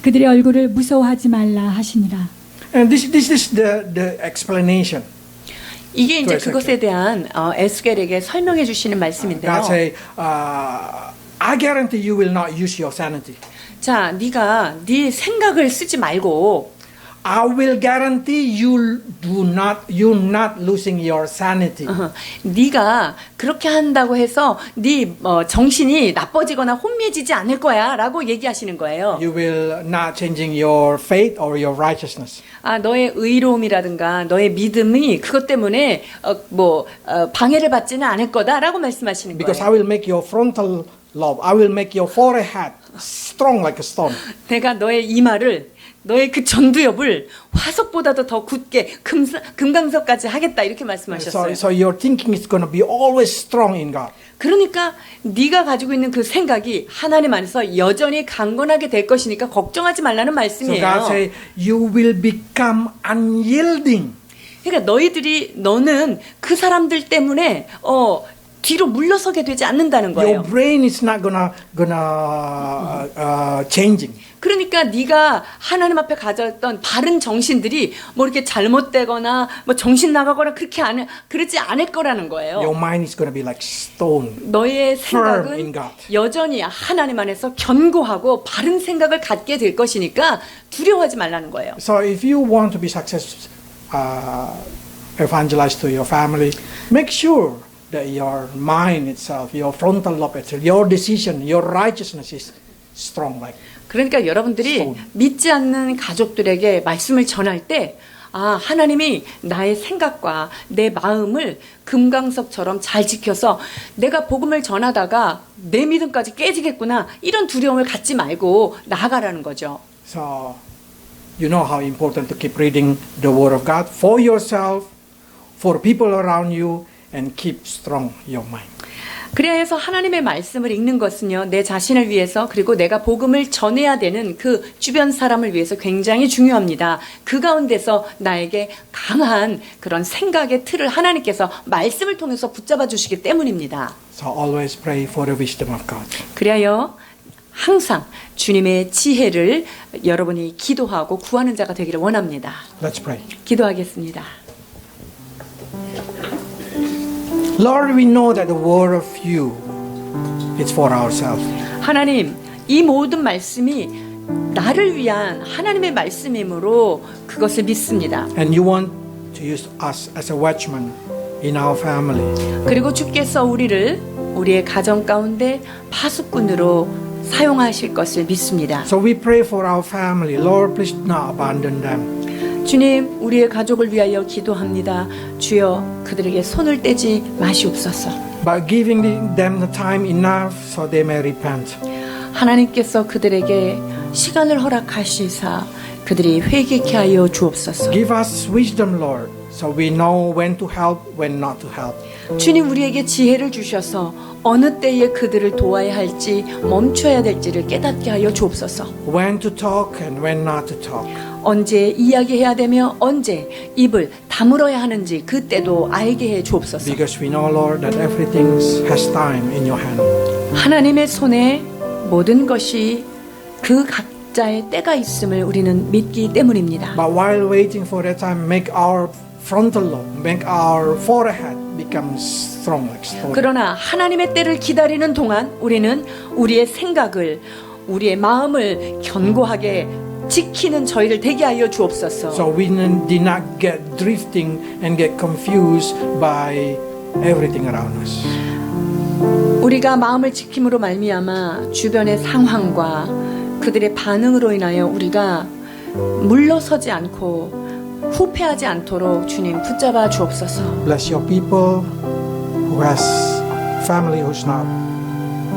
Speaker 3: 그들의 얼굴을 무서워하지 말라 하시니라.
Speaker 1: And this is the explanation.
Speaker 2: 이게 이제
Speaker 1: 그래서
Speaker 2: 그것에 대한 에스겔에게 설명해 주시는 말씀인데요.
Speaker 1: God say, I guarantee you will not use your sanity.
Speaker 2: 자, 네가 네 생각을 쓰지 말고
Speaker 1: I will guarantee you're not losing your sanity.
Speaker 2: 네가 그렇게 한다고 해서 네 정신이 나빠지거나 혼미해지지 않을 거야라고 얘기하시는 거예요.
Speaker 1: You will not changing your faith or your righteousness.
Speaker 2: 아, 너의 의로움이라든가 너의 믿음이 그것 때문에 방해를 받지는 않을 거다라고 말씀하시는
Speaker 1: Because I
Speaker 2: 거예요.
Speaker 1: will make your frontal lobe, I will make your forehead strong like a stone.
Speaker 2: 내가 너의 이마를 너의 그 전두엽을 화석보다도 더 굳게 금강석까지 하겠다 이렇게 말씀하셨어요.
Speaker 1: So your thinking is going to be always strong in God.
Speaker 2: 그러니까 네가 가지고 있는 그 생각이 하나님 안에서 여전히 강건하게 될 것이니까 걱정하지 말라는
Speaker 1: So
Speaker 2: 말씀이에요.
Speaker 1: God say, you will become unyielding.
Speaker 2: 그러니까 너는 그 사람들 때문에 뒤로 물러서게 되지 않는다는 거예요.
Speaker 1: Your brain is not gonna changing.
Speaker 2: 그러니까 네가 하나님 앞에 가졌던 바른 정신들이 뭐 이렇게 잘못되거나 뭐 정신 나가거나 그러지 않을 거라는 거예요.
Speaker 1: Your mind is gonna be like stone.
Speaker 2: 너의
Speaker 1: firm in
Speaker 2: 생각은
Speaker 1: God.
Speaker 2: 여전히 하나님 안에서 견고하고 바른 생각을 갖게 될 것이니까 두려워하지 말라는 거예요.
Speaker 1: So if you want to be successful evangelize to your family, make sure that your mind itself, your frontal lobe itself, your decision, your righteousness is strong like.
Speaker 2: 그러니까 여러분들이
Speaker 1: So-
Speaker 2: 믿지 않는 가족들에게 말씀을 전할 때 하나님이 나의 생각과 내 마음을 금강석처럼 잘 지켜서 내가 복음을 전하다가 내 믿음까지 깨지겠구나 이런 두려움을 갖지 말고 나아가라는 거죠.
Speaker 1: So, you know how important to keep reading the Word of God for yourself, for people around you, and keep strong your mind.
Speaker 2: 그래야 해서 하나님의 말씀을 읽는 것은요, 내 자신을 위해서 그리고 내가 복음을 전해야 되는 그 주변 사람을 위해서 굉장히 중요합니다. 그 가운데서 나에게 강한 그런 생각의 틀을 하나님께서 말씀을 통해서 붙잡아 주시기 때문입니다.
Speaker 1: So always pray for the wisdom of God.
Speaker 2: 그래야 항상 주님의 지혜를 여러분이 기도하고 구하는 자가 되기를 원합니다.
Speaker 1: Let's pray.
Speaker 2: 기도하겠습니다.
Speaker 1: Lord, we know that the Word of you is for ourselves.
Speaker 2: 하나님, 이 모든 말씀이 나를 위한 하나님의 말씀이므로 그것을 믿습니다.
Speaker 1: And you want to use us as a watchman in our family.
Speaker 2: 그리고 주께서 우리의 가정 가운데 파수꾼으로 사용하실 것을 믿습니다.
Speaker 1: So we pray for our family. Lord, please not abandon them.
Speaker 2: 주님, 우리의 가족을 위하여 기도합니다. 주여, 그들에게 손을 떼지 마시옵소서.
Speaker 1: By giving them the time enough so they may repent.
Speaker 2: 하나님께서 그들에게 시간을 허락하시사 그들이 회개케 하여 주옵소서.
Speaker 1: Give us wisdom, Lord, so we know when to help, when not to help.
Speaker 2: 주님, 우리에게 지혜를 주셔서 어느 때에 그들을 도와야 할지 멈춰야 될지를 깨닫게 하여 주옵소서.
Speaker 1: When to talk and when not to talk.
Speaker 2: 언제 이야기해야 되며 언제 입을 다물어야 하는지 그때도 알게 해 주옵소서.
Speaker 1: Because we know, Lord, that everything has time in your hand.
Speaker 2: 하나님의 손에 모든 것이 그 각자의 때가 있음을 우리는 믿기 때문입니다.
Speaker 1: But while waiting for that time, make our frontal lobe, make our forehead become strong like stone.
Speaker 2: 그러나 하나님의 때를 기다리는 동안 우리는 우리의 생각을, 우리의 마음을 견고하게 지키는 저희를 되게 하여 주옵소서.
Speaker 1: So we did not get drifting and get confused by everything around us.
Speaker 2: 우리가 마음을 지킴으로 말미암아 주변의 상황과 그들의 반응으로 인하여 우리가 물러서지 않고 후패하지 않도록 주님 붙잡아 주옵소서.
Speaker 1: Bless your people who has family who's not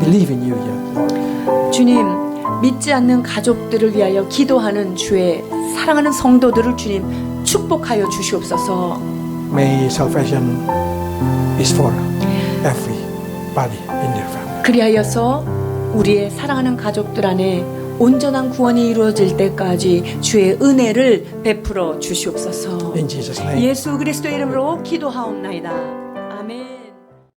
Speaker 1: believe in you yet, Lord.
Speaker 2: 주님, 믿지 않는 가족들을 위하여 기도하는 주의 사랑하는 성도들을 주님 축복하여 주시옵소서.
Speaker 1: May salvation is for everybody in their family.
Speaker 2: 그리하여서 우리의 사랑하는 가족들 안에 온전한 구원이 이루어질 때까지 주의 은혜를 베풀어 주시옵소서.
Speaker 1: In Jesus' name.
Speaker 2: 예수 그리스도의 이름으로 기도하옵나이다.